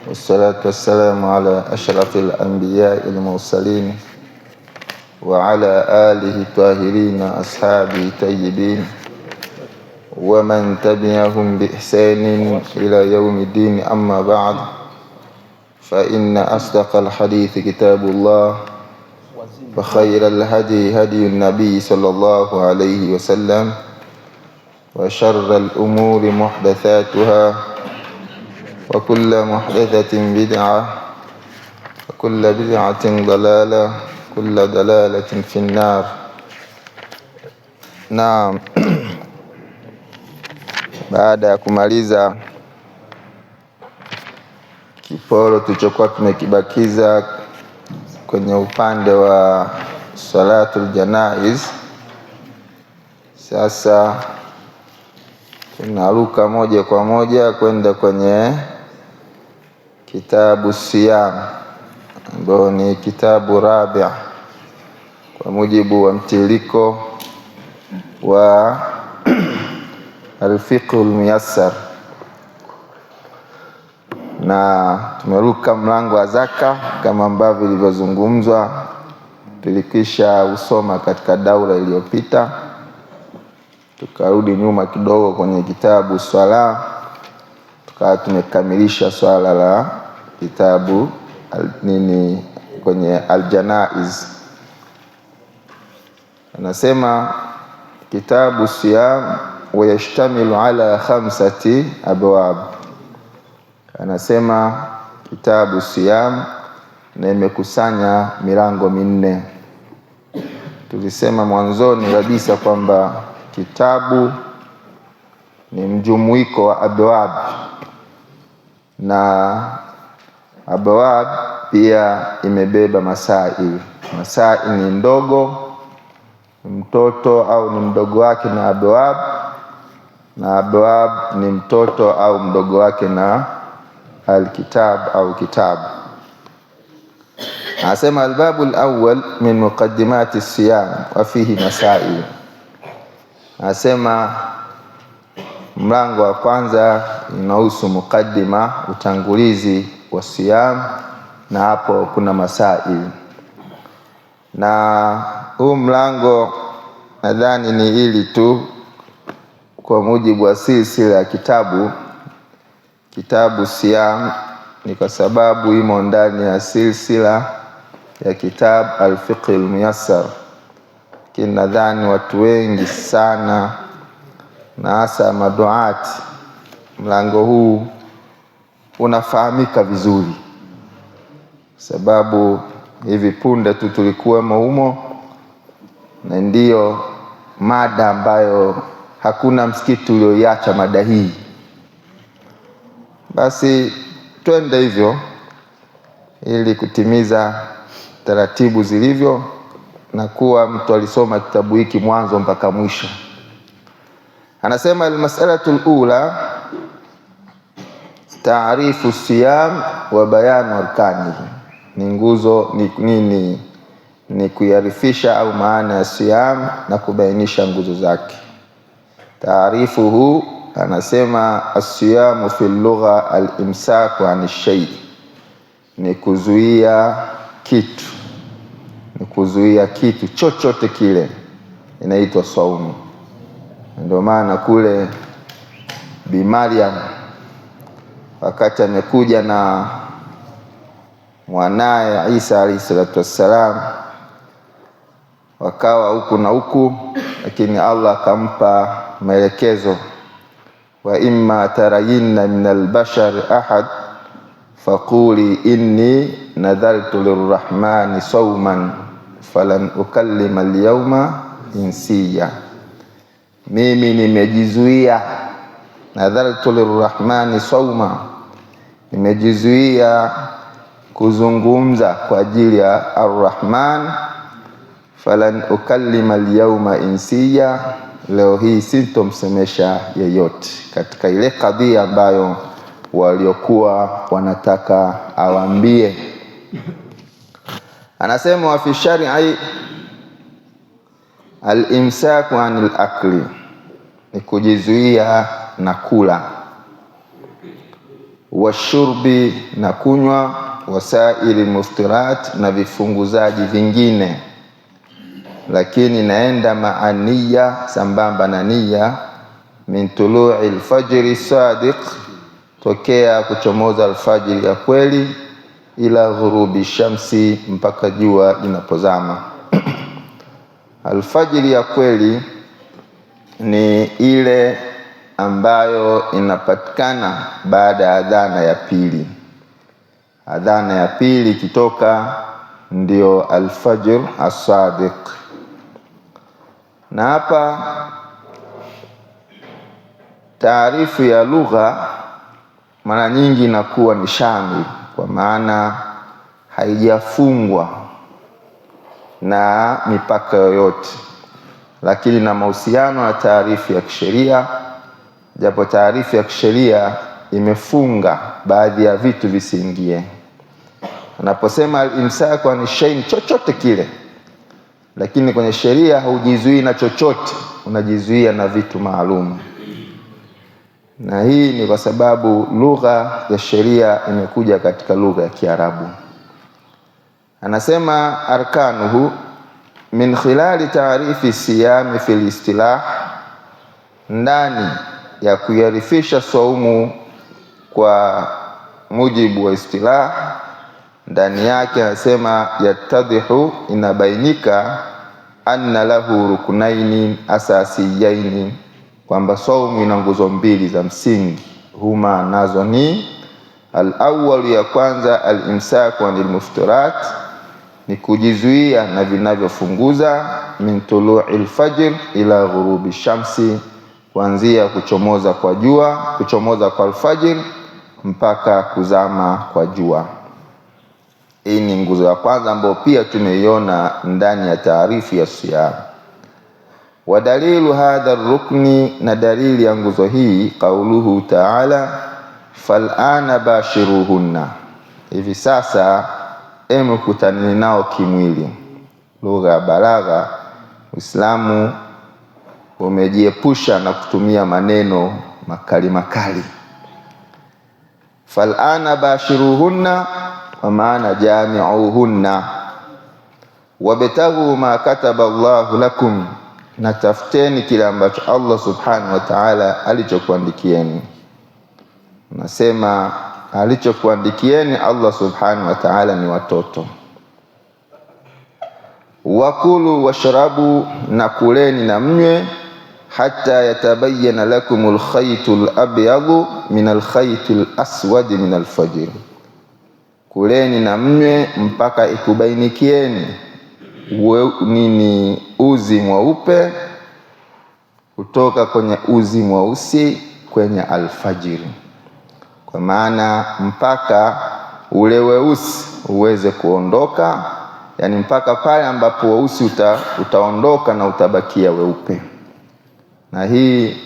والصلاة والسلام على أشرف الأنبياء المرسلين وعلى آله الطاهرين أصحابه الطيبين ومن تبعهم بإحسان إلى يوم الدين. أما بعد، فإن أصدق الحديث كتاب الله، وخير الهدي هدي النبي صلى الله عليه وسلم، وشر الأمور محدثاتها، وكل محدثة بدعة، وكل بدعة ضلالة، كل ضلالة في النار. Naam. Baada ya kumaliza kiporo tulichokuwa tumekibakiza kwenye upande wa salatul janaiz, sasa tunaruka moja kwa moja kwenda kwenye kitabu siyam, ambao ni kitabu rabi' kwa mujibu wa mtiliko wa al-fiqh al-muyassar, na tumeruka mlango wa zaka kama ambavyo ilivyozungumzwa. Tulikisha usoma katika daura iliyopita, tukarudi nyuma kidogo kwenye kitabu swala, tukawa tumekamilisha swala la kitabu kwenye al-janaiz. Anasema kitabu siyam wa yashtamilu ala 5 abwab. Anasema kitabu siyam na imekusanya milango 4. Tulisema mwanzoni kabisa kwamba kitabu ni mjumuiko wa abwab, na abwab pia imebeba masail. Masail ni ndogo, mtoto au ni mdogo wake na abwab, na abwab ni mtoto au mdogo wake na alkitab au kitabu. Anasema albabu alawwal min muqaddimati siyam wa fihi masail. Anasema mlango wa kwanza inahusu mukaddima, utangulizi wa siyam, na hapo kuna masail. Na huu mlango nadhani ni hili tu kwa mujibu wa silsila ya kitabu siyam, ni kwa sababu imo ndani ya silsila ya kitab al-fiqh al-muyassar. Nadhani watu wengi sana na hasa maduati, mlango huu unafahamika vizuri, sababu hivi punde tu tulikuwemo humo, na ndiyo mada ambayo hakuna msikiti ulioiacha mada hii. Basi twende hivyo ili kutimiza taratibu zilivyo na kuwa mtu alisoma kitabu hiki mwanzo mpaka mwisho. Anasema al-mas'alatu al-ula ta'rifu siyam wa bayanu arkanihi. Ni nguzo ni kuarifisha au maana ya siyam na kubainisha nguzo zake. Taarifuhu, anasema as-siyamu fi lugha al-imsaku an shay, ni kuzuia kitu chochote kile, inaitwa saumu. Ndio maana kule Bi Maryam wakati amekuja na mwanae Isa alayhi salatu wassalam, wakawa huku na huku, lakini Allah akampa maelekezo, wa imma tarayinna min al-bashar ahad faquli inni nadhaltu lirrahmani sawman falan ukallima al-yawma insiya. Mimi nimejizuia, nadhaltu lirrahmani sawma, nimejizuia kuzungumza kwa ajili ya Ar-Rahman, falan ukallima al-yawma insiya, leo hii sintomsemesha yeyote, katika ile kadhia ambayo waliokuwa wanataka awambie. Anasema wa fi shar'i al-imsaku anil akli, ni kujizuia na kula. washurbi na kunywa, wasaili muftirat na vifunguzaji vingine. Lakini naenda maaniya, sambamba na nia, min tulu'i alfajri sadiq, tokea kuchomoza alfajiri ya kweli, ila ghurubi shamsi, mpaka jua linapozama. Alfajiri ya kweli ni ile ambayo inapatikana baada ya adhana ya pili. Adhana ya pili ikitoka ndio alfajr as-sadiq. Na hapa taarifu ya lugha mara nyingi inakuwa ni shamil, kwa maana haijafungwa na mipaka yoyote, lakini na mahusiano na taarifu ya kisheria, japo taarifu ya kisheria imefunga baadhi ya vitu visiingie. Unaposema al-imsaku ni shay chochote kile, lakini kwenye sheria haujizuii na chochote, unajizuia na vitu maalum. Na hii ni kwa sababu lugha ya sheria imekuja katika lugha ya Kiarabu. Anasema arkanuhu min khilali taarifi siyami fil istilah, ndani ya kuyarifisha saumu kwa mujibu wa istilah, ndani yake anasema yatadhihu, inabainika, anna lahu rukunaini asasiyaini, kwamba saumu ina nguzo mbili za msingi. Huma nazo ni al-awwal, ya kwanza, al-imsaku anil muftirat, ni kujizuia na vinavyofunguza, min tulu'il fajr ila ghurubi shamsi, kuanzia kuchomoza kwa jua, kuchomoza kwa alfajr mpaka kuzama kwa jua. Hii ni nguzo ya kwanza ambayo pia tumeiona ndani ya taarifu ya siyam. Wa dalilu hadha rukni, na dalili ya nguzo hii, qauluhu ta'ala, fal'ana bashiruhunna, hivi sasa kutanini nao kimwili. Lugha ya balagha, Uislamu umejiepusha na kutumia maneno makali makali. Fal'ana bashiruhunna, kwa maana jami'uhunna, wabtaghu ma kataba Allahu lakum, na tafuteni kile ambacho Allah subhanahu wa ta'ala alichokuandikieni. Nasema alichokuandikieni Allah subhanahu wa ta'ala ni watoto. Wakulu washrabu, na kuleni na mnywe, hatta yatabayyana lakumul khaytul abyadu minal khaytil aswadi minal fajr, kuleni na mnywe mpaka ikubainikieni nini uzi mweupe kutoka kwenye uzi mweusi kwenye alfajiri, kwa maana mpaka ule weusi uweze kuondoka, yani mpaka pale ambapo weusi utaondoka na utabakia weupe. Na hii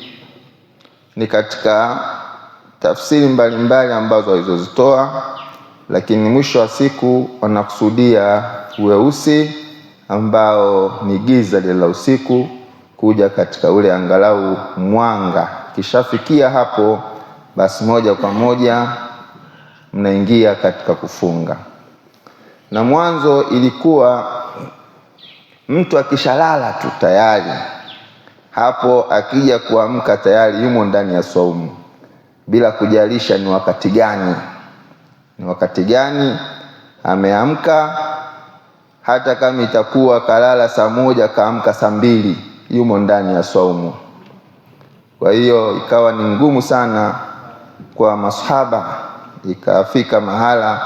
ni katika tafsiri mbalimbali ambazo walizozitoa, lakini mwisho wa siku wanakusudia weusi ambao ni giza la usiku kuja katika ule angalau mwanga. Kishafikia hapo, basi moja kwa moja mnaingia katika kufunga. Na mwanzo ilikuwa mtu akishalala tu tayari, hapo akija kuamka tayari yumo ndani ya saumu, bila kujalisha ni wakati gani ameamka. Hata kama itakuwa kalala saa 1 kaamka saa 2, yumo ndani ya saumu. Kwa hiyo ikawa ni ngumu sana kwa masahaba, ikafika mahala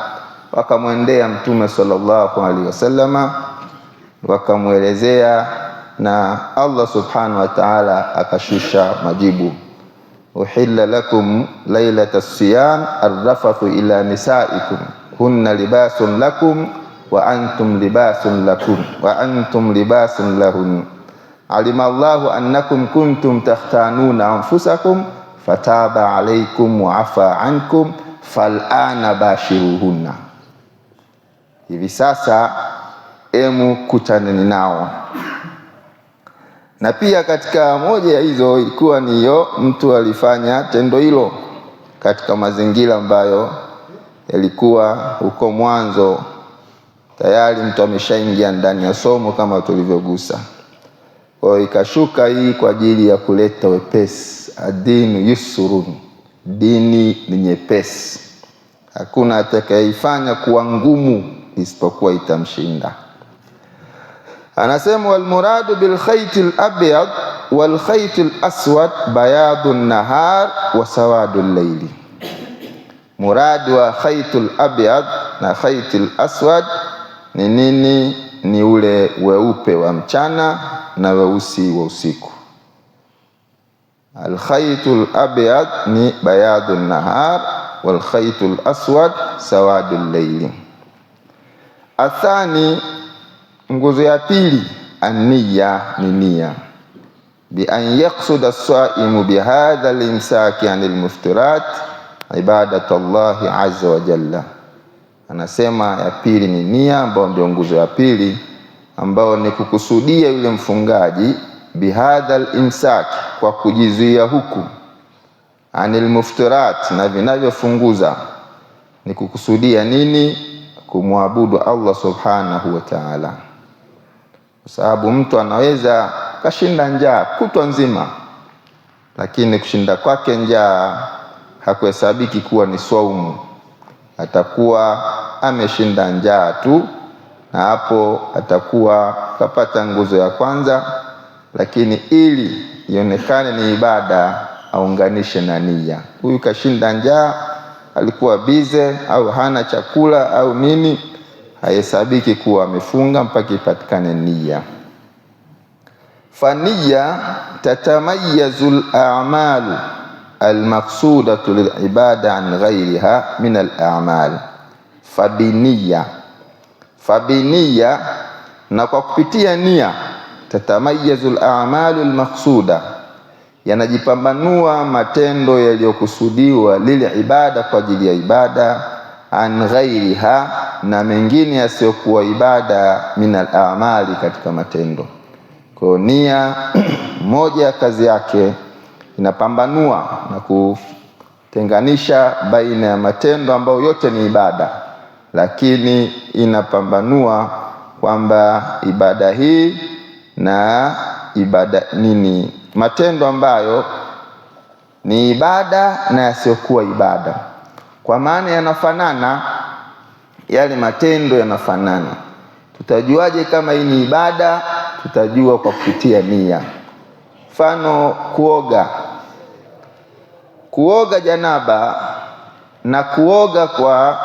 wakamwendea Mtume sallallahu alaihi wasallama, wakamuelezea, na Allah subhanahu wa ta'ala akashusha majibu. Uhilla lakum lailatas siyam arrafathu ila nisaikum hunna libasun lakum wa antum libasun lakum wa antum libasun lahun. Alima Allahu annakum kuntum takhtanuna anfusakum fataba alaykum wa afa ankum fal'ana bashiruhunna. Hivi sasa kutaneni nao. Na pia katika moja ya hizo ilikuwa niyo mtu alifanya tendo hilo katika mazingira ambayo yalikuwa huko mwanzo tayari mtu ameshaingia ndani ya somo kama tulivyogusa. Kwa hiyo ikashuka hii kwa ajili ya kuleta wepesi. Adinu yusrun, dini ni nyepesi, hakuna atakayeifanya kuwa ngumu isipokuwa itamshinda. Anasema wal muradu bil khaytil abyad wal khaytil aswad bayadun nahar wa sawadul layli. Muradu wa khaytul abyad na khaytil aswad ni nini? Ni ule weupe wa mchana na weusi wa usiku. Al khaytul abyad ni bayadun nahar wal khaytul aswad sawadul layli. Athani, nguzo ya pili, an-niyya, ni nia. Bi an yaqsuda as-sa'imu bi hadha al-imsaki 'anil muftirat ibadatullahi azza wa jalla. Anasema ya pili ni nia, ambayo ndio nguzo ya pili, ambao ni kukusudia yule mfungaji bihadha al-imsak, kwa kujizuia huku, anil muftirat, na vinavyofunguza. Ni kukusudia nini? Kumwabudu Allah subhanahu wa ta'ala. Kwa sababu mtu anaweza kashinda njaa kutwa nzima, lakini kushinda kwake njaa hakuhesabiki kuwa ni saumu. Atakuwa ameshinda njaa tu, na hapo atakuwa kapata nguzo ya kwanza. Lakini ili ionekane ni ibada, aunganishe na nia. Huyu kashinda njaa, alikuwa bize au hana chakula au nini, haihesabiki kuwa amefunga mpaka ipatikane nia. Faniya tatamayyazul a'malu al-maqsudatu lil-ibada an ghayriha min al-a'mal. Fabiniya, na kwa kupitia nia, tatamayyazul a'malu al-maqsuda, yanajipambanua matendo yaliyokusudiwa lile ibada, kwa ajili ya ibada, an ghairiha, na mengine yasiyokuwa ibada, min al-a'mali, katika matendo. Kwa nia moja ya kazi yake inapambanua na kutenganisha baina ya matendo ambayo yote ni ibada, lakini inapambanua kwamba ibada hii na ibada nini, matendo ambayo ni ibada na yasiyokuwa ibada. Kwa maana yanafanana, yale matendo yanafanana. Tutajuaje kama hii ni ibada? Tutajua kwa kupitia nia. Mfano, kuoga janaba na kuoga kwa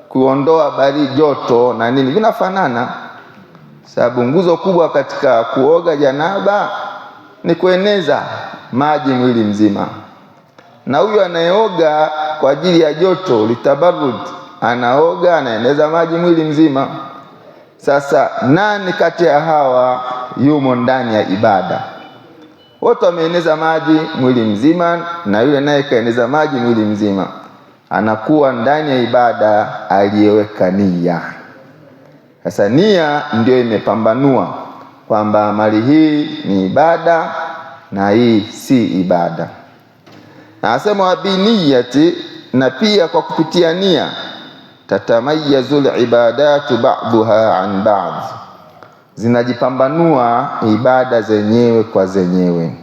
kuondoa baridi, joto na nini, vinafanana. Sababu nguzo kubwa katika kuoga janaba ni kueneza maji mwili mzima, na huyo anayeoga kwa ajili ya joto, litabarud, anaoga anaeneza maji mwili mzima. Sasa nani kati ya hawa yumo ndani ya ibada? Wote wameeneza maji mwili mzima, na yule naye kaeneza maji mwili mzima, anakuwa ndani ya ibada aliyeweka nia. Sasa nia ndio imepambanua kwamba mali hii ni ibada na hii si ibada. Na asema wabiniyati, na pia kwa kupitia nia, tatamayyazul ibadatu ba'daha an ba'd, zinajipambanua ibada zenyewe kwa zenyewe.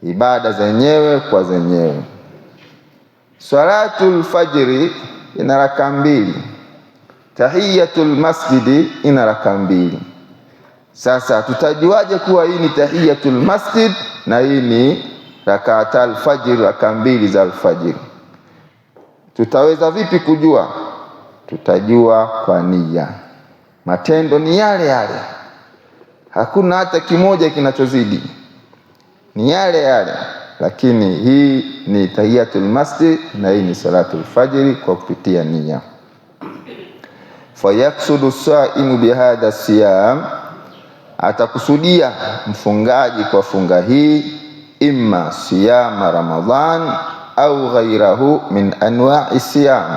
Ibada zenyewe kwa zenyewe. Salatul fajri ina raka 2. Tahiyatul masjidi ina raka 2. Sasa tutajuaje kuwa hii ni tahiyatul masjid na hii ni rakaatul fajr, raka 2 za alfajiri? Tutaweza vipi kujua? Tutajua kwa nia. Matendo ni yale yale, hakuna hata kimoja kinachozidi, ni yale yale. Lakini hii ni tahiyatul masjid na hii ni salatul fajri kwa kupitia nia. Fayaqsudu saimu bihadha siyam, atakusudia mfungaji kwa funga hii, imma siyama Ramadhan au ghairahu min anwa'i siyam.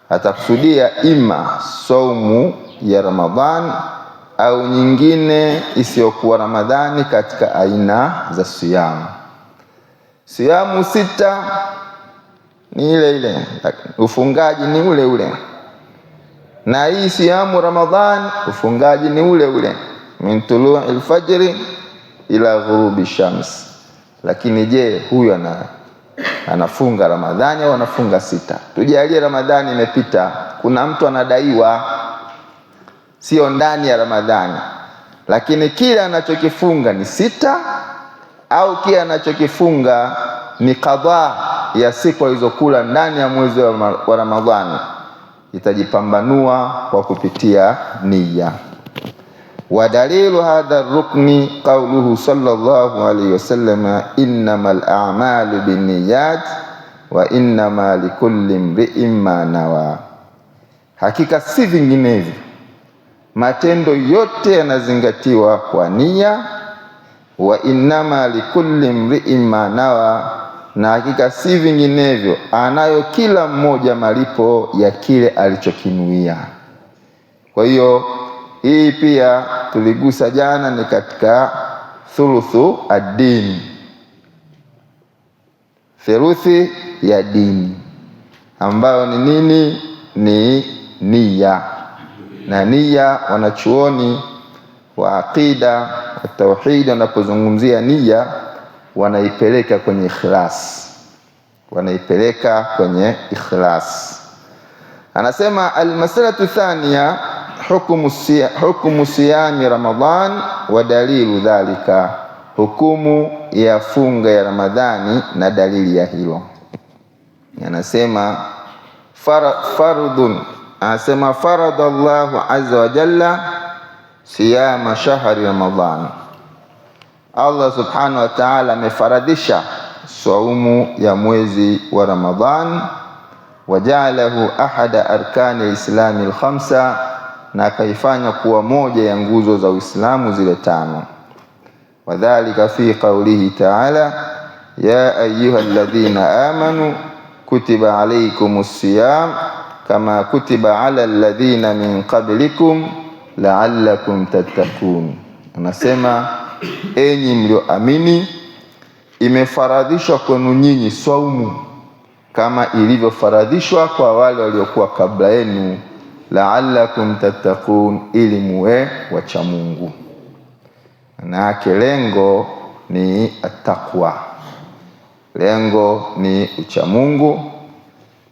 Atakusudia imma saumu ya Ramadhan au nyingine isiyokuwa Ramadhani katika aina za siyam. Siyamu 6 ni ile ile, ufungaji ni ule ule. Na hii siyamu Ramadhan, ufungaji ni ule ule, min tulu'il fajri ila ghurubi shams. Lakini je, huyu anafunga Ramadhani au anafunga 6? Tujalie Ramadhani imepita, kuna mtu anadaiwa, sio ndani ya Ramadhani, lakini kile anachokifunga ni 6 au kile anachokifunga ni qadha ya siku alizokula ndani ya mwezi wa Ramadhani, itajipambanua kwa kupitia niyya. Wa dalilu hadha rukni qawluhu sallallahu alayhi wasallam, innamal a'malu binniyat wa innama likulli imri'in ma nawa. Hakika si vinginevyo, matendo yote yanazingatiwa kwa nia. Wa innama likulli imri'in ma nawa, na hakika si vinginevyo, anayo kila mmoja malipo ya kile alichokinuia. Kwa hiyo hii pia tuligusa jana, ni katika thuluthu ad-din, theluthi ya dini, ambayo ni nini? Ni nia. Na nia, wanachuoni wa aqida wa tauhid wanapozungumzia nia, wanaipeleka kwenye ikhlas, Anasema almasalatu thaniya hukumu siyami Ramadhan wa dalilu dhalika, hukumu ya funga ya Ramadhani na dalili ya hilo. Anasema fardun, anasema faradallahu azza wa jalla siyama shahri Ramadhan, Allah subhanahu wa ta'ala amefaradhisha saumu ya mwezi wa Ramadhan. Waja'alahu ahada arkani al-islami al-khamsa, na akaifanya kuwa moja ya nguzo za Uislamu zile 5. Wadhālika fi qawlihi ta'ala, ya ayyuhalladhina amanu kutiba alaykumus siyam kama kutiba ala alladhina min qablikum la'allakum tattaqun. Anasema, enyi mlioamini, imefaradhishwa kwenu nyinyi saumu kama ilivyofaradhishwa kwa wale waliokuwa kabla yenu, la'allakum tattaqun, ili muwe wacha Mungu. Na lengo ni at-taqwa, lengo ni ucha Mungu.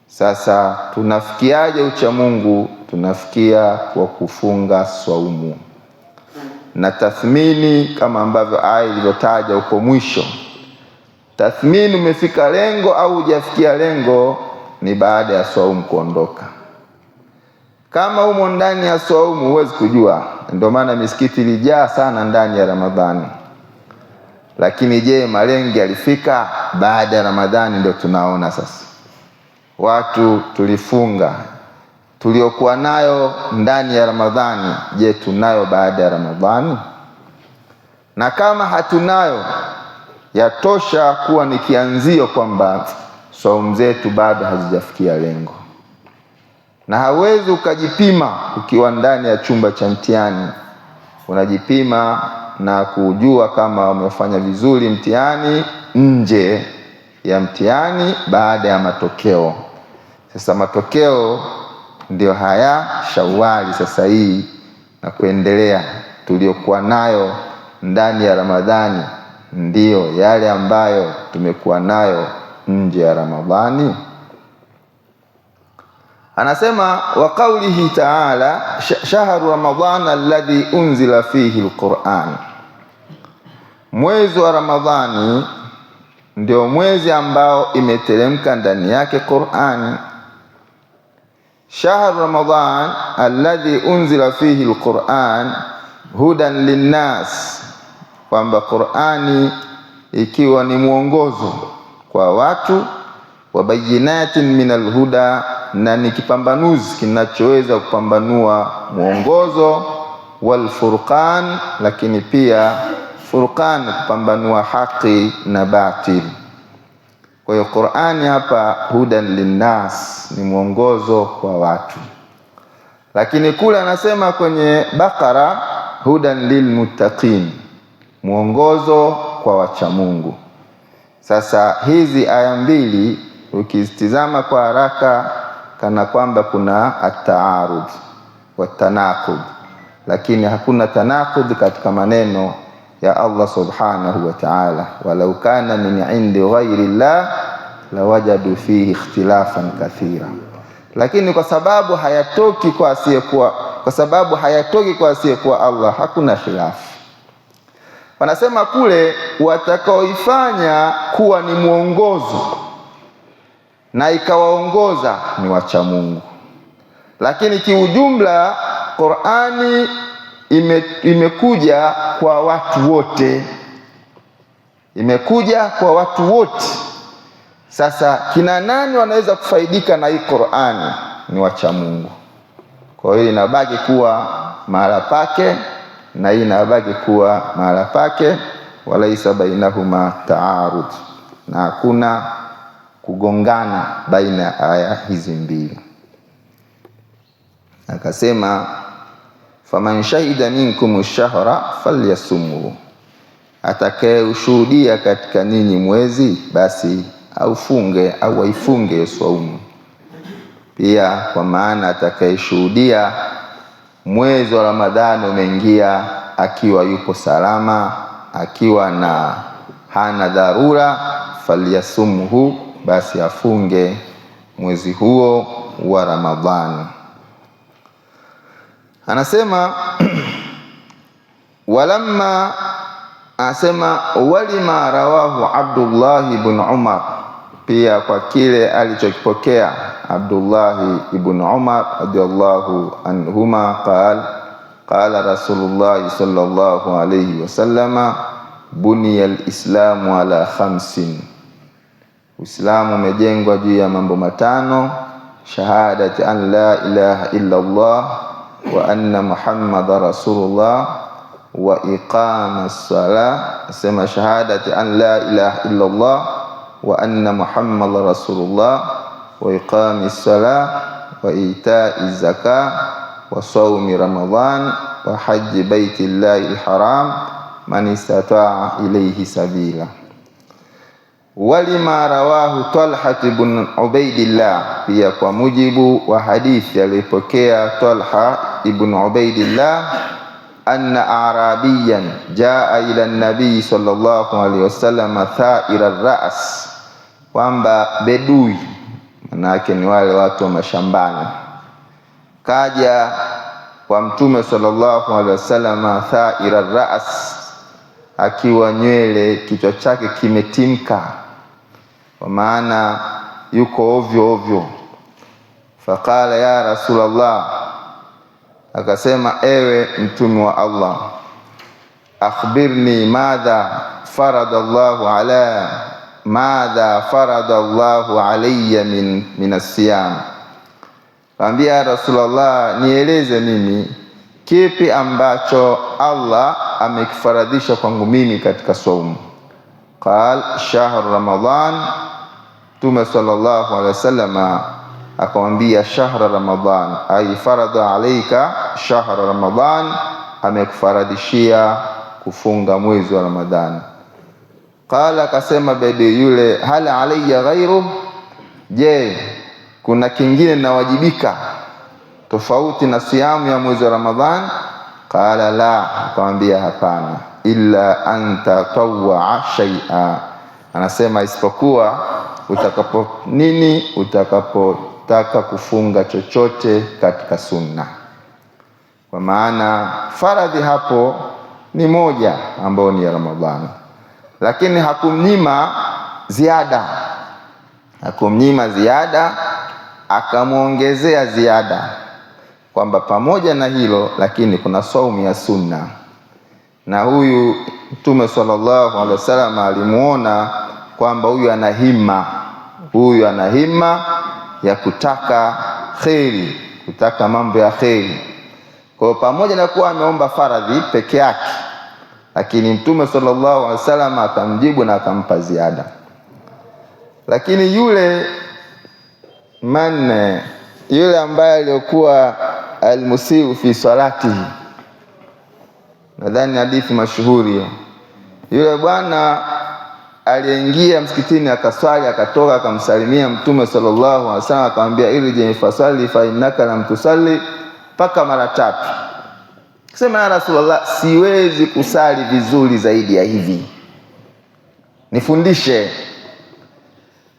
Sasa tunafikiaje ucha Mungu? Tunafikia kwa kufunga saumu na tathmini, kama ambavyo aya ilivyotaja huko mwisho. Tathmini umefika lengo au hujafikia lengo ni baada ya saumu kuondoka. Kama umo ndani ya saumu huwezi kujua, ndio maana misikiti ilijaa sana ndani ya Ramadhani. Lakini je, malengo yalifika baada ya Ramadhani? Ndio tunaona sasa watu tulifunga tuliokuwa nayo ndani ya Ramadhani, je, tunayo baada ya Ramadhani? Na kama hatunayo, yatosha kuwa ni kianzio kwamba saumu zetu bado hazijafikia lengo. Na hawezi ukajipima ukiwa ndani ya chumba cha mtihani, unajipima na kujua kama umefanya vizuri mtihani nje ya mtihani baada ya matokeo. Sasa matokeo ndio haya Shawwali sasa hii na kuendelea, tuliokuwa nayo ndani ya Ramadhani ndio yale ambayo tumekuwa nayo nje ya Ramadhani. Anasema wa qawlihi ta'ala, shahru Ramadhana alladhi unzila fihi alquran, mwezi wa Ramadhani ndio mwezi ambao imeteremka ndani yake Qur'ani. Shahru Ramadhan alladhi unzila fihi alquran hudan linnas, kwamba Qur'ani ikiwa ni mwongozo kwa watu, wa bayinatin min alhuda, na ni kipambanuzi kinachoweza kupambanua mwongozo, wal furqan, lakini pia furqan kupambanua haki na batili. Kwa hiyo Qur'ani hapa hudan linnas ni mwongozo kwa watu. Lakini kule anasema kwenye Bakara hudan lilmuttaqin, mwongozo kwa wacha Mungu. Sasa hizi aya mbili ukizitizama kwa haraka kana kwamba kuna at-taarud wa tanaqud, lakini hakuna tanaqud katika maneno ya Allah subhanahu wa ta'ala. Walau kana min indi ghairi Allah lawajadu fihi ikhtilafan kathira, lakini kwa sababu hayatoki kwa asiyekuwa Allah hakuna khilafu. Wanasema kule watakaoifanya kuwa ni mwongozo na ikawaongoza ni wacha Mungu. Lakini kiujumla Qur'ani imekuja kwa watu wote, imekuja kwa watu wote. Sasa kina nani wanaweza kufaidika na hii Qur'ani? Ni wacha Mungu. Kwa hiyo inabaki kuwa mahala pake na hii inabaki kuwa mahala pake, walaisa bainahuma taarud, na hakuna kugongana baina ya aya hizi mbili. Akasema faman shahida minkum ash-shahra falyasumhu, atakayeushuhudia katika ninyi mwezi basi aufunge au aifunge saumu. Pia kwa maana atakayeshuhudia mwezi wa Ramadhani umeingia akiwa yupo salama, akiwa na hana dharura, falyasumhu, basi afunge mwezi huo wa Ramadhani. Anasema walamma, anasema walima rawahu Abdullah ibn Umar, pia kwa kile alichokipokea Abdullah ibn Umar radiyallahu anhuma, qala Rasulullah sallallahu alayhi wasallama buniya al-islamu ala khamsin, Uislamu umejengwa juu ya mambo matano: shahadati an la ilaha illa Allah wa anna Muhammadar Rasulullah wa iqamas salah. Asema shahadati an la ilaha illa Allah wa anna Muhammadar Rasulullah wa iqamis salah wa ita'iz zakah wa sawmi Ramadan wa hajji baitillahil haram man istata'a ilayhi sabila. Walima rawahu Talha ibn Ubaidillah, pia kwa mujibu wa hadithi alipokea Talha ibn Ubaidillah, anna arabiyan jaa ila nabii sallallahu alaihi wasallam tha'ira ar-ra's, kwamba bedui, manake ni wale watu wa mashambani, kaja kwa mtume sallallahu alaihi wasallam tha'ira ar-ra's, akiwa nywele kichwa chake kimetimka, kwa maana yuko ovyo ovyo. Faqala ya Rasulullah, akasema ewe mtume wa Allah, akhbirni madha farada Allahu alayya min as-siyam. Kaambia Rasulullah, nieleze mimi kipi ambacho Allah amekifaradhisha kwangu mimi katika saumu. Qal shahr Ramadan, Mtume sallallahu alaihi wasallam akamwambia shahra Ramadan, ay farada alayka shahra Ramadan, amekufaradhishia kufunga mwezi wa Ramadhani. Qala, akasema bedi yule, hal alayya ghairu, je kuna kingine nawajibika tofauti na siamu ya mwezi wa Ramadhani? Qala la, akamwambia hapana, illa anta tawwa shay'a, anasema isipokuwa utakapotaka kufunga chochote katika sunna. Kwa maana faradhi hapo ni moja ambayo ni ya Ramadhani, lakini hakumnyima ziada, akamuongezea ziada kwamba pamoja na hilo lakini kuna saumu ya sunna. Na huyu Mtume sallallahu alaihi wasallam alimuona kwamba huyu ana hima ya kutaka kheri, kutaka mambo ya kheri. Kwa pamoja na kuwa ameomba faradhi peke yake, lakini Mtume sallallahu alaihi wasallam akamjibu na akampa ziada. Lakini yule ambaye alikuwa almusiu fi salatihi, nadhani hadithi mashuhuri, yule bwana aliingia msikitini akaswali, akatoka akamsalimia Mtume sallallahu alaihi wasallam, akamwambia irji fasali fa innaka lam tusalli, paka mara 3. Akasema ya Rasulullah, siwezi kusali vizuri zaidi ya hivi, nifundishe.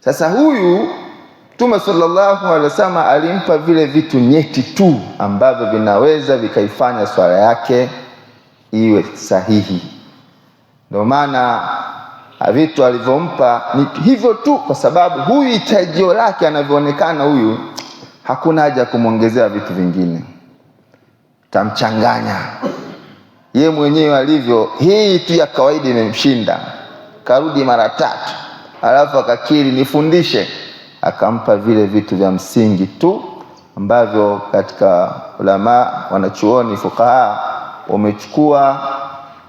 Sasa huyu Mtume sallallahu alaihi wasallam alimpa vile vitu nyeti tu ambavyo vinaweza vikaifanya swala yake iwe sahihi. Ndio maana vitu alivyompa ni hivyo tu, kwa sababu huyu hitajio lake anavyoonekana huyu, hakuna haja kumongezea vitu vingine, tamchanganya. Ye mwenyewe alivyo, hii tu ya kawaida imemshinda, karudi mara 3, alafu akakiri nifundishe. Akampa vile vitu vya msingi tu ambavyo katika ulama wanachuoni fuqaha wamechukua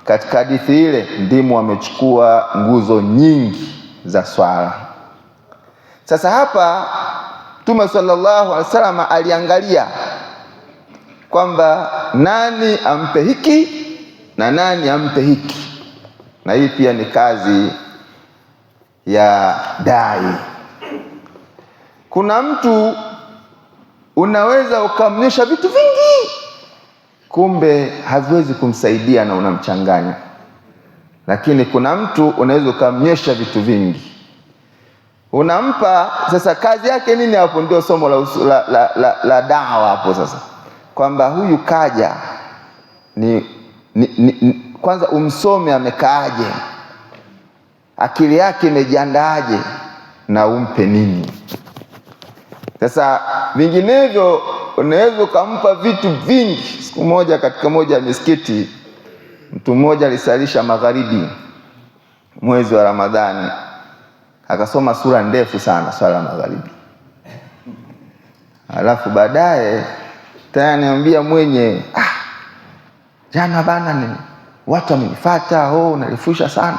katika hadithi ile, ndimu wamechukua nguzo nyingi za swala. Sasa hapa Mtume sallallahu alaihi wasallam aliangalia kwamba nani ampe hiki na nani ampe hiki, na hii pia ni kazi ya dai. Kuna mtu unaweza ukamnyosha vitu vingi, kumbe haviwezi kumsaidia na unamchanganya. Lakini kuna mtu unaweza ukamnyosha vitu vingi, unampa. Sasa kazi yake nini hapo? Ndio somo la dawa hapo sasa, kwamba huyu kaja kwanza umsome amekaaje, akili yake imejiandaaje, na umpe nini. Sasa vinginevyo unaweza ukampa vitu vingi. Siku moja katika moja ya misikiti, mtu mmoja alisalisha magharibi mwezi wa Ramadhani, akasoma sura ndefu sana, swala magharibi. Alafu baadaye tena niambia mwenye, jana bana ni watu wamenifuata, unalifusha sana.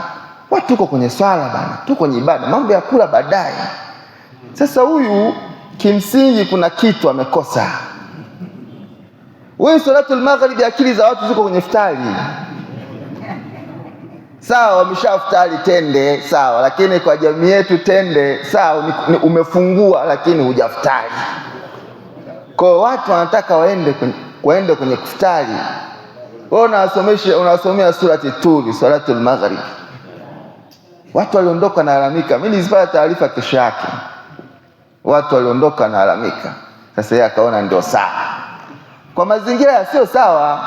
Watu tuko kwenye swala bana, tuko kwenye ibada, mambo ya kula baadaye. Sasa huyu kimsingi kuna kitu amekosa. Wewe salatul maghrib, akili za watu ziko kwenye iftari. Sawa, wameshaftari tende, sawa, lakini kwa jamii yetu tende, sawa, umefungua lakini hujaftari. Kwa watu wanataka waende kwenye kuftari. Wewe unasomea surati Turi, salatul maghrib. Watu waliondoka na alamika. Mimi nilipata taarifa kesho yake, watu waliondoka na alamika. Sasa yeye akaona ndio sawa, kwa mazingira yasio sawa.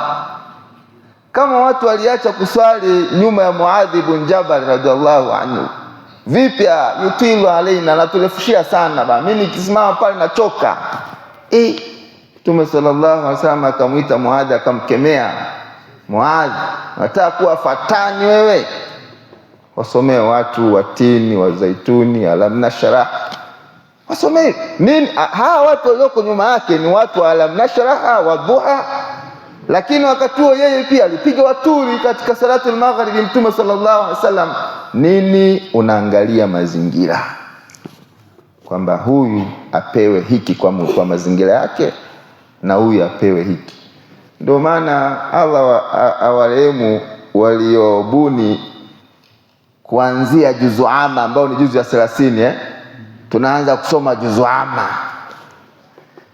Kama watu waliacha kuswali nyuma ya Muadh ibn Jabal radhiallahu anhu, vipi yutilu alaina, naturefushia sana bana, mimi nikisimama pale nachoka. Mtume sallallahu alaihi wasallam akamuita Muadh, akamkemea. Muadh, unataka kuwa fatani wewe? Wasomee watu watini wa zaituni, alam nashrah. Wasomee nini? Hawa watu walioko nyuma yake ni watu wa alam nashrah wa duha. Lakini wakati huo yeye pia alipiga waturi katika salatul maghrib. Mtume sallallahu alaihi wasallam, nini? Unaangalia mazingira, kwamba huyu apewe hiki kwa mazingira yake na huyu apewe hiki. Ndio maana Allah awarehemu waliobuni kuanzia juzu amma, ambao ni juzu ya 30, tunaanza kusoma juzu amma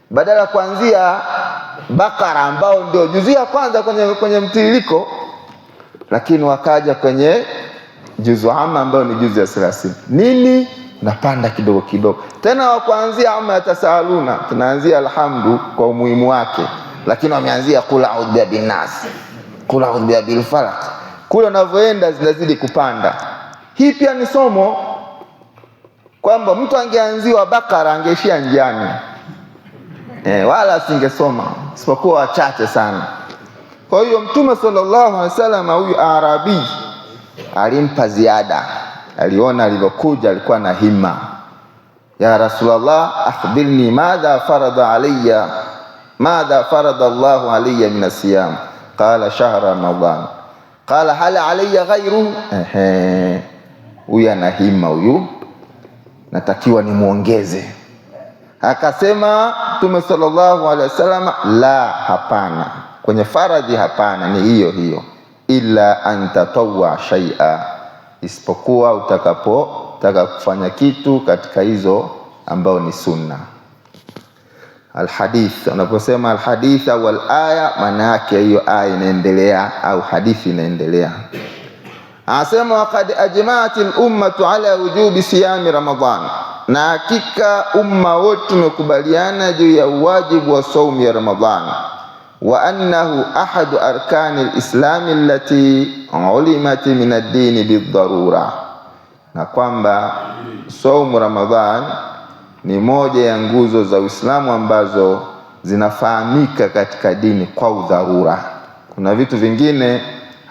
badala kuanzia Bakara ambao ndio juzu ya kwanza kwenye mtiririko, lakini wakaja kwenye juzu amma ambao ni juzu ya 30. Nini? Napanda kidogo kidogo. Tena wakuanzia amma yatasaluna, tunaanzia alhamdu kwa umuhimu wake, lakini wameanzia kula a'udhu birabbin nas, kula a'udhu birabbil falaq. Kule unavyoenda zinazidi kupanda. Hii pia ni somo kwamba mtu angeanziwa Bakara angeishia njiani, wala asingesoma, isipokuwa wachache sana. Kwa hiyo Mtume sallallahu alaihi wasallam huyu Arabi alimpa ziada. Aliona alivyokuja alikuwa na hima. Ya Rasulullah, akhbirni madha farada Allahu alayya min as-siyam. Qala shahr Ramadan. Qala hal alayya ghayruhu? Huyu ana hima, huyu natakiwa nimuongeze. Akasema Mtume sallallahu alaihi wasallam, la, hapana, kwenye faradhi hapana, ni hiyo hiyo, illa an tatawwa shay'a, isipokuwa utakapotaka kufanya kitu katika hizo ambao ni sunna. Alhadith, anaposema alhadith au alaya, maana yake hiyo aya inaendelea au hadithi inaendelea. Anasema waqad ajma'at al-ummatu ala wujubi siyami Ramadhan, na hakika umma wote umekubaliana juu ya wajibu wa saumu ya Ramadhan, wa annahu ahadu arkani al-islam allati ulimat min ad-din bid-darura, na kwamba saumu Ramadhan ni moja ya nguzo za Uislamu ambazo zinafahamika katika dini kwa udharura. Kuna vitu vingine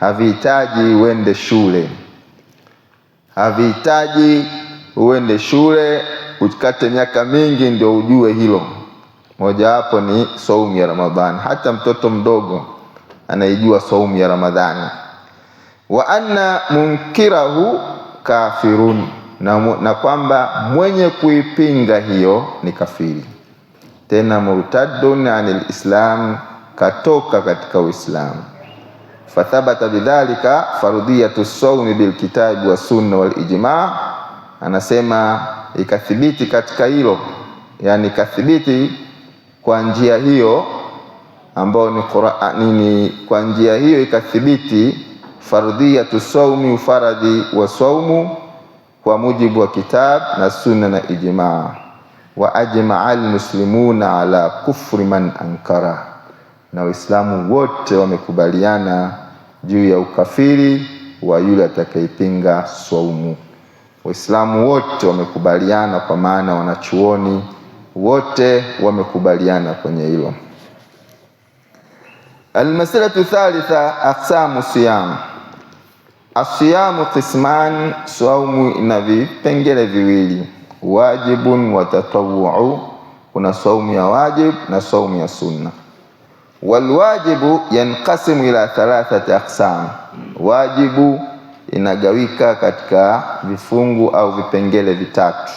havihitaji uende shule, havihitaji uende shule ukate miaka mingi ndio ujue hilo. Moja hapo ni saumu ya Ramadhani. Hata mtoto mdogo anaijua saumu ya Ramadhani. Wa anna munkirahu kafirun, na kwamba mwenye kuipinga hiyo ni kafiri, tena murtadun anil islam, katoka katika Uislamu. Fathabata bidhalika fardhiyatu sawmi bil kitabi wa sunna wal ijma', anasema ikathibiti katika hilo, yani ikathibiti kwa njia hiyo ambao ni Qur'ani, kwa njia hiyo ikathibiti fardhiyatu sawmi, ufaradhi wa saumu kwa mujibu wa kitab na sunna na ijma'. Wa ajma'al muslimuna ala kufri man ankara, na Waislamu wote wamekubaliana juu ya ukafiri wa yule atakayepinga saumu. Waislamu wote wamekubaliana, kwa maana wanachuoni wote wamekubaliana kwenye hilo. Almasalatu thalitha aqsamu siyam. Asiyamu qisman, saumu ina vipengele viwili, wajibun wa tatawwu. Kuna saumu ya wajib na saumu ya sunna. Walwajibu yanqasimu ila thalathati aqsam, wajibu inagawika katika vifungu au vipengele vitatu: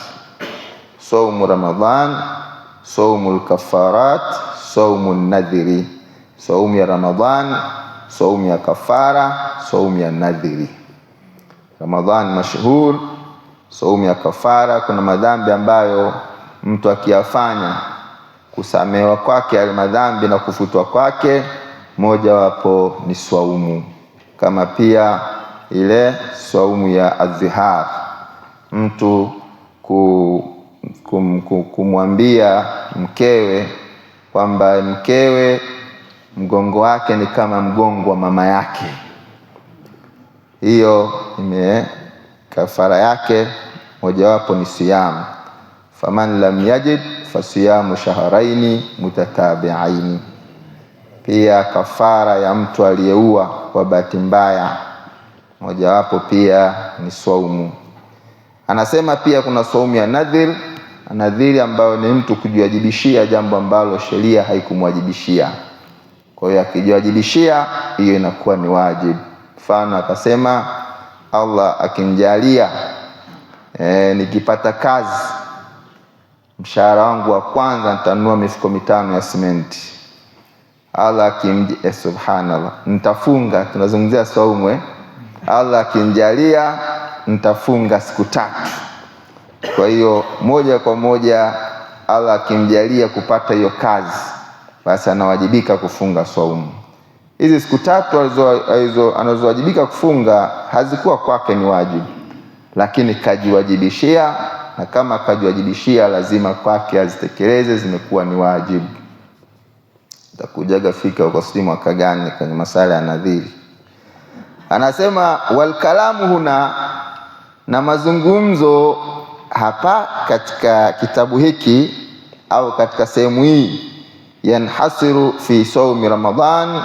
saumu Ramadhan, saumu al-kafarat, saumu an-nadhiri. Saumu ya Ramadhan, saumu ya kafara, saumu ya nadhiri. Ramadhan mashhur, saumu ya kafara, kuna madhambi ambayo mtu akiyafanya kusamehewa kwake yale madhambi na kufutwa kwake, moja wapo ni saumu. Kama pia ile saumu ya adhihar, mtu kumwambia mkewe kwamba mkewe mgongo wake ni kama mgongo wa mama yake, hiyo kafara yake mojawapo ni siyam. Faman lam yajid fasiyamu shahraini mutatabi'aini. Pia kafara ya mtu aliyeua kwa bahati mbaya, mojawapo pia ni saumu. Anasema pia kuna saumu ya nadhir, nadhiri ambayo ni mtu kujiwajibishia jambo ambalo sheria haikumwajibishia. Kwa hiyo akijiwajibishia, hiyo inakuwa ni wajibu. Mfano akasema, Allah akinijalia nikipata kazi, mshahara wangu wa kwanza nitanunua mifuko 5 ya simenti. Allah subhanallah, nitafunga, tunazungumzia saumu. Allah akinijalia nitafunga siku 3. Kwa hiyo moja kwa moja Allah akimjalia kupata hiyo kazi, basi anawajibika kufunga saumu. Hizi siku 3 anazowajibika kufunga hazikuwa kwake ni wajibu, lakini kajiwajibishia, na kama kajiwajibishia lazima kwake azitekeleze, zimekuwa ni wajibu. Takujaga fika huko sijui mwaka gani kwenye masala ya nadhiri. Anasema wal kalamu huna, na mazungumzo hapa katika kitabu hiki au katika sehemu hii, yanhasiru fi saumi Ramadhan,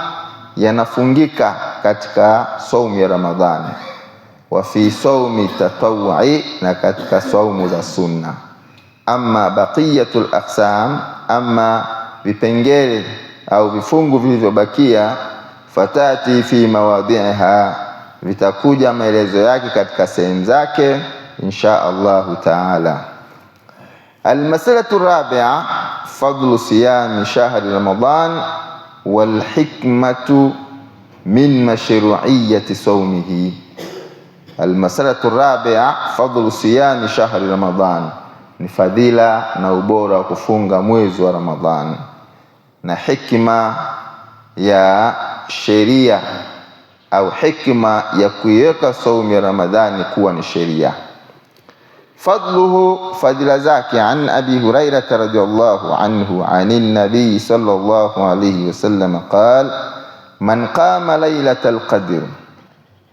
yanafungika katika saumu ya Ramadhani, wa fi saumi tatawwu'i, na katika saumu za sunna. Amma baqiyatul aqsam, amma vipengele au vifungu vilivyobakia, fatati fi mawadhiha, vitakuja maelezo yake katika sehemu zake insha Allah taala. Almasalatu rabi'a fadlu siyami shahri Ramadan wal hikmatu min mashru'iyyati sawmihi. Almasalatu rabi'a fadlu siyami shahri Ramadhan, ni fadhila na ubora wa kufunga mwezi wa Ramadhan, na hikma ya sheria au hikma ya kuiweka saumu ya Ramadhani kuwa ni sheria. Fadluhu, fadila zake, an Abi Hurairah radhiyallahu anhu anin nabii sallallahu alayhi wasallam qala man qama lailatal qadr,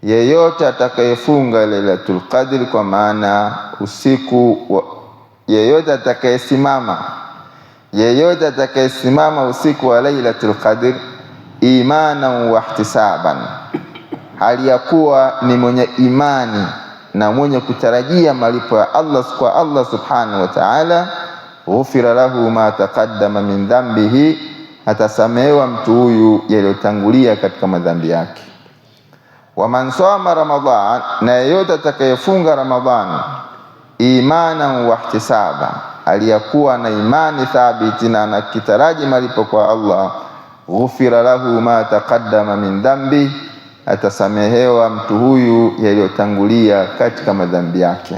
yeyote atakayefunga lailatul qadr, kwa maana usiku yeyote atakayesimama usiku wa lailatul qadr imanan wa ihtisaban, hali ya kuwa ni mwenye imani na mwenye kutarajia malipo ya Allah subhanahu wa ta'ala, ghufira lahu ma taqaddama min dhanbihi, atasamehewa mtu huyu yaliyotangulia katika madhambi yake. Wa man sama Ramadhan, na yeyote atakayefunga Ramadhani imanan wa ihtisaba, aliyakuwa na imani thabiti na anakitaraji malipo kwa Allah, ghufira lahu ma taqaddama min dhanbi, atasamehewa mtu huyu yaliyotangulia katika madhambi yake.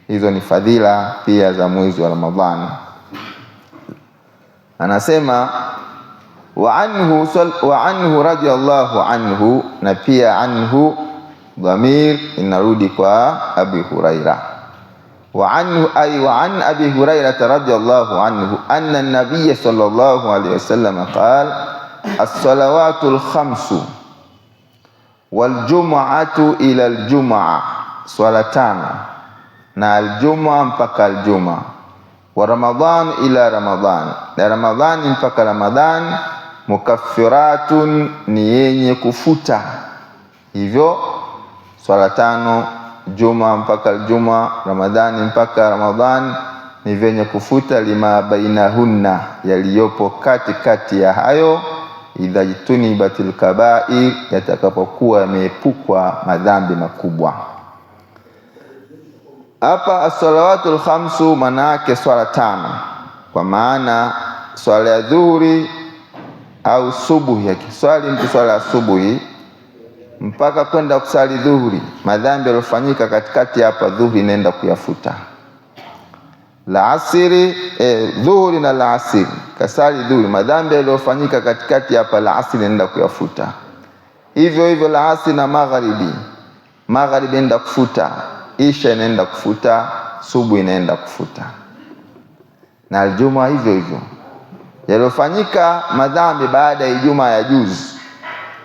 Hizo ni fadhila pia za mwezi wa Ramadhani. Anasema wa anhu radiyallahu anhu, na pia anhu dhamir inarudi kwa Abi Hurairah. Wa anhu ay wa an Abi Hurairah radiyallahu anhu anna an-nabiy sallallahu alayhi wasallam qala as-salawatul khamsu wal jum'atu ila al-jum'ah, swala tano na al-jum'ah mpaka al-jum'ah, wa Ramadhan ila Ramadhan, na Ramadhani mpaka Ramadhan, mukaffiratun, ni yenye kufuta. Hivyo swala tano, Juma mpaka Juma, Ramadhani mpaka Ramadhan, ni venye kufuta lima bainahunna, yaliyopo katikati ya hayo, idha jitunibatil kaba'ir, yatakapokuwa yameepukwa madhambi makubwa. Hapa as-salawatul khamsu manake swala tano, kwa maana swala ya dhuhuri au subuhi, yakiswali mtu swala ya subuhi mpaka kwenda kusali dhuhuri, madhambi yaliyofanyika katikati hapa dhuhuri nenda kuyafuta. La asiri, dhuhuri na la asiri, kasali dhuhuri, madhambi yaliyofanyika katikati hapa la asiri nenda kuyafuta. Hivyo hivyo la asiri na magharibi nenda kufuta, isha inaenda kufuta, subuhi inaenda kufuta, na aljuma hivyo hivyo. Yaliyofanyika madhambi baada ya Ijumaa ya juzi,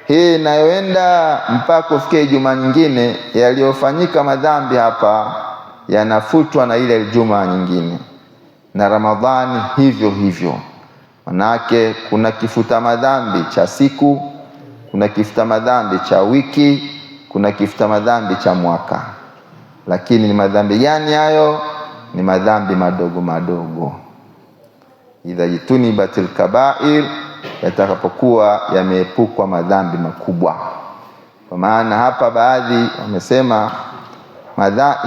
hii inayoenda mpaka kufikia Ijumaa nyingine, yaliyofanyika madhambi hapa yanafutwa na ile Ijumaa nyingine. Na Ramadhani hivyo hivyo, manake kuna kifuta madhambi cha siku, kuna kifuta madhambi cha wiki, kuna kifuta madhambi cha mwaka. Lakini ni madhambi gani hayo? Ni madhambi madogo madogo. Idha jitunibatil kaba'ir, yatakapokuwa yameepukwa madhambi makubwa. Kwa maana hapa baadhi wamesema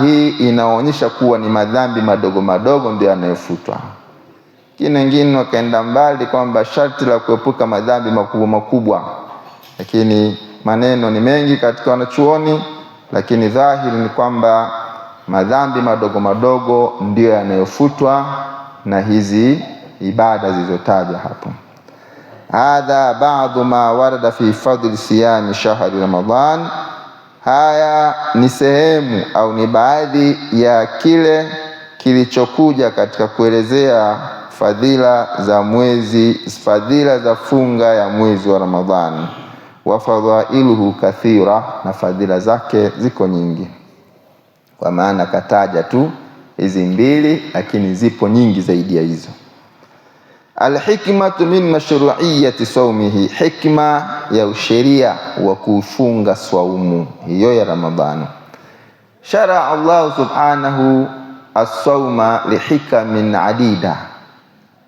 hii inaonyesha kuwa ni madhambi madogo madogo ndio yanayofutwa. Wengine wakaenda mbali kwamba sharti la kuepuka madhambi makubwa makubwa, lakini maneno ni mengi katika wanachuoni, lakini dhahiri ni kwamba madhambi madogo madogo ndio yanayofutwa na hizi ibada zilizotajwa hapo. Hadha ba'du ma warada fi fadli siyami shahri Ramadhan, haya ni sehemu au ni baadhi ya kile kilichokuja katika kuelezea fadhila za funga ya mwezi wa Ramadhani. Wa fadhailuhu kathira, na fadhila zake ziko nyingi, kwa maana kataja tu hizi mbili, lakini zipo nyingi zaidi ya hizo. Alhikmatu min mashru'iyyati sawmihi, hikma ya usheria wa kufunga saumu hiyo ya Ramadhani. Shara Allah subhanahu as-sawma lihikamin adida,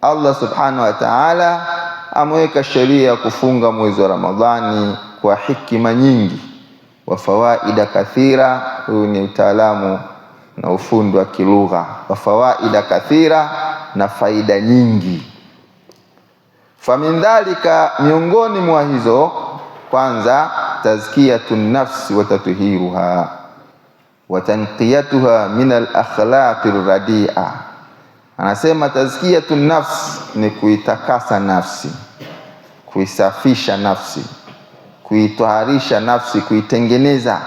Allah subhanahu wa ta'ala ameweka sheria ya kufunga mwezi wa Ramadhani kwa hikima nyingi, wa fawaida kathira. Huu ni utaalamu na ufundi wa kilugha. Wa fawaida kathira, na faida nyingi. Famin dhalika, miongoni mwa hizo, kwanza tazkiyatun nafsi wa tatuhiruha, wa tanqiyatuha min al-akhlaqi ar-radi'a. Anasema tazkiyatun nafs ni kuitakasa nafsi, kuisafisha nafsi, kuitaharisha nafsi, kuitengeneza.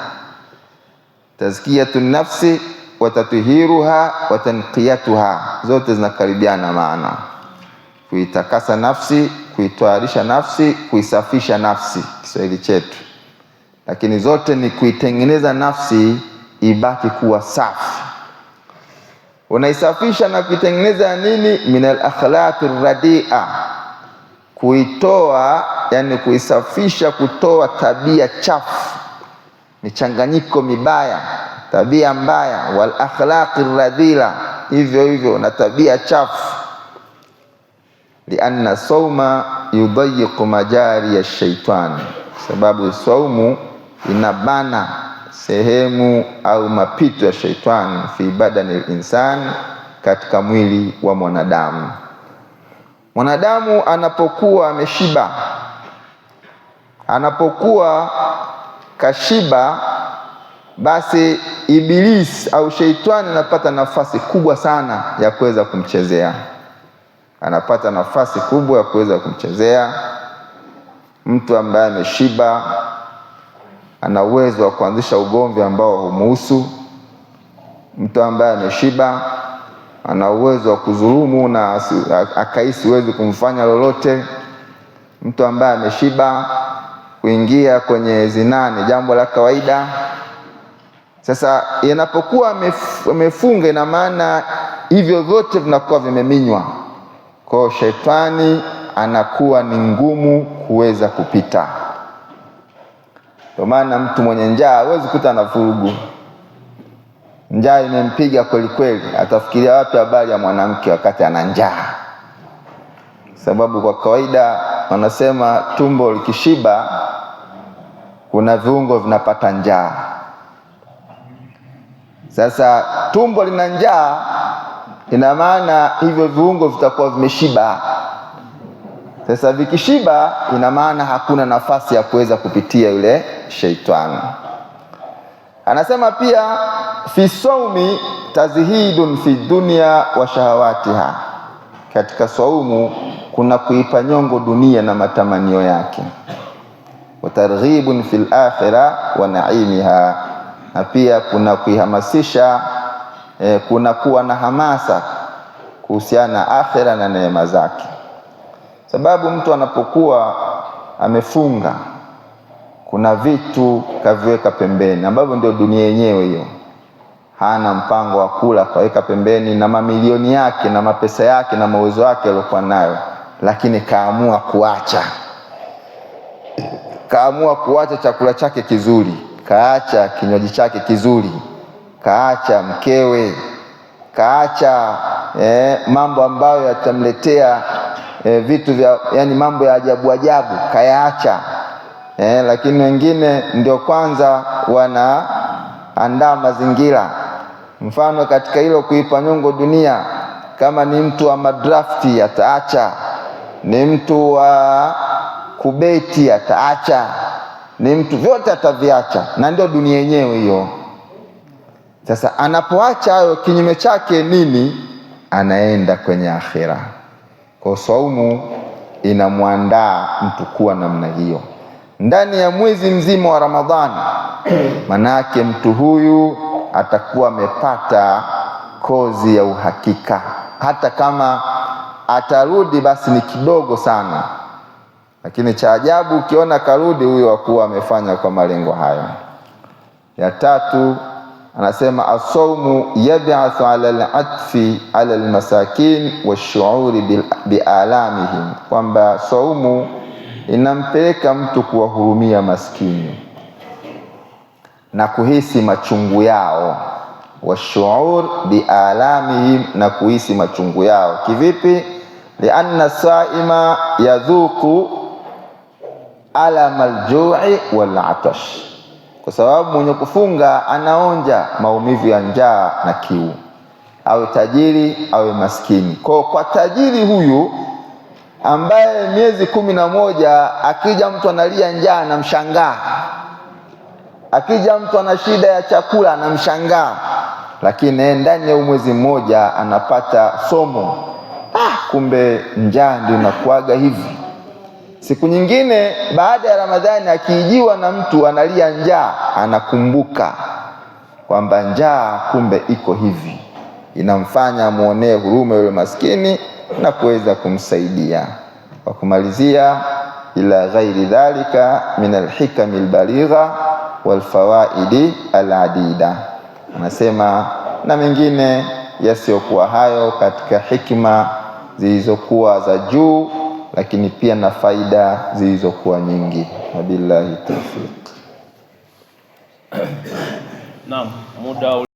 Tazkiyatun nafsi wa tathiruha wa tanqiyatuha, zote zinakaribiana maana. Kuitakasa nafsi, kuitaharisha nafsi, kuisafisha nafsi, Kiswahili chetu. Lakini zote ni kuitengeneza nafsi ibaki kuwa safi. Unaisafisha na kuitengeneza nini? Minal akhlaqir radi'a, kuitoa, yani kuisafisha, kutoa tabia chafu, michanganyiko mibaya, tabia mbaya. Wal akhlaqir radila, hivyo hivyo na tabia chafu. Lianna sawma yudayyiqu majari ash-shaytan, sababu saumu inabana sehemu au mapito ya shaitani fi badani al-insan, katika mwili wa mwanadamu. Mwanadamu anapokuwa ameshiba, anapokuwa kashiba, basi Ibilisi au shaitani anapata nafasi kubwa sana ya kuweza kumchezea. Anapata nafasi kubwa ya kuweza kumchezea. Mtu ambaye ameshiba ana uwezo wa kuanzisha ugomvi ambao humuhusu. Mtu ambaye ameshiba ana uwezo wa kudhulumu na akahisi uwezi kumfanya lolote. Mtu ambaye ameshiba kuingia kwenye zinaa ni jambo la kawaida. Sasa inapokuwa amefunga, ina maana hivyo vyote vinakuwa vimeminywa. Kwa shetani anakuwa ni ngumu kuweza kupita. Kwa maana mtu mwenye njaa hawezi kuta na vurugu. Njaa imempiga kweli kweli, atafikiria wapi habari ya mwanamke wakati ana njaa? Sababu kwa kawaida wanasema tumbo likishiba kuna viungo vinapata njaa. Sasa tumbo lina njaa, ina maana hivyo viungo vitakuwa vimeshiba. Sasa vikishiba, ina maana hakuna nafasi ya kuweza kupitia yule shaitani. Anasema pia fi sawmi tazhidun fi dunya wa shahawatiha, katika saumu kuna kuipa nyongo dunia na matamanio yake. Wa targhibun fil akhirah wa naimiha, na pia kuna kuihamasisha, kuna kuwa na hamasa kuhusiana na akhira na neema zake. Sababu mtu anapokuwa amefunga, kuna vitu kaviweka pembeni ambavyo ndio dunia yenyewe hiyo. Hana mpango wa kula, kaweka pembeni na mamilioni yake na mapesa yake na mauzo yake aliyokuwa nayo, lakini kaamua kuacha. Kaamua kuacha chakula chake kizuri, kaacha kinywaji chake kizuri, kaacha mkewe, kaacha mambo ambayo yatamletea vitu vya, yani mambo ya ajabu ajabu kayaacha. Lakini wengine ndio kwanza wanaandaa mazingira. Mfano katika hilo kuipa nyongo dunia, kama ni mtu wa madrafti ataacha, ni mtu wa kubeti ataacha, ni mtu vyote ataviacha, na ndio dunia yenyewe hiyo. Sasa anapoacha hayo, kinyume chake nini? Anaenda kwenye akhira. Kwa saumu inamwandaa mtu kuwa namna hiyo ndani ya mwezi mzima wa Ramadhani. Manake mtu huyu atakuwa amepata kozi ya uhakika. Hata kama atarudi basi ni kidogo sana, lakini cha ajabu ukiona karudi, huyo akuwa amefanya kwa malengo hayo. Ya tatu anasema as-sawmu yab'athu 'ala al-'atfi 'ala al-masakin wash-shu'uri bi'alamihim, kwamba saumu inampeleka mtu kuwahurumia maskini na kuhisi machungu yao. Wash-shu'ur bi'alamihim, na kuhisi machungu yao. Kivipi? Lianna saima yadhuku alama al-ju'i wal-'atash, kwa sababu mwenye kufunga anaonja maumivu ya njaa na kiu, awe tajiri awe maskini. Kwa tajiri huyu ambaye miezi 11 akija mtu analia njaa na mshangaa, Akija mtu ana shida ya chakula anamshangaa, lakini ndani ya mwezi mmoja anapata somo, kumbe njaa ndio inakuaga hivi. Siku nyingine baada ya Ramadhani akijiwa na mtu analia njaa, anakumbuka kwamba njaa kumbe iko hivi, inamfanya muonee huruma yule maskini na kuweza kumsaidia. Kwa kumalizia, ila ghairi dhalika min alhikam albaligha walfawaidi aladida, anasema na mengine yasiyokuwa hayo katika hikma zilizokuwa za juu, lakini pia na faida zilizokuwa nyingi. Wabillahi tawfiq. Naam, muda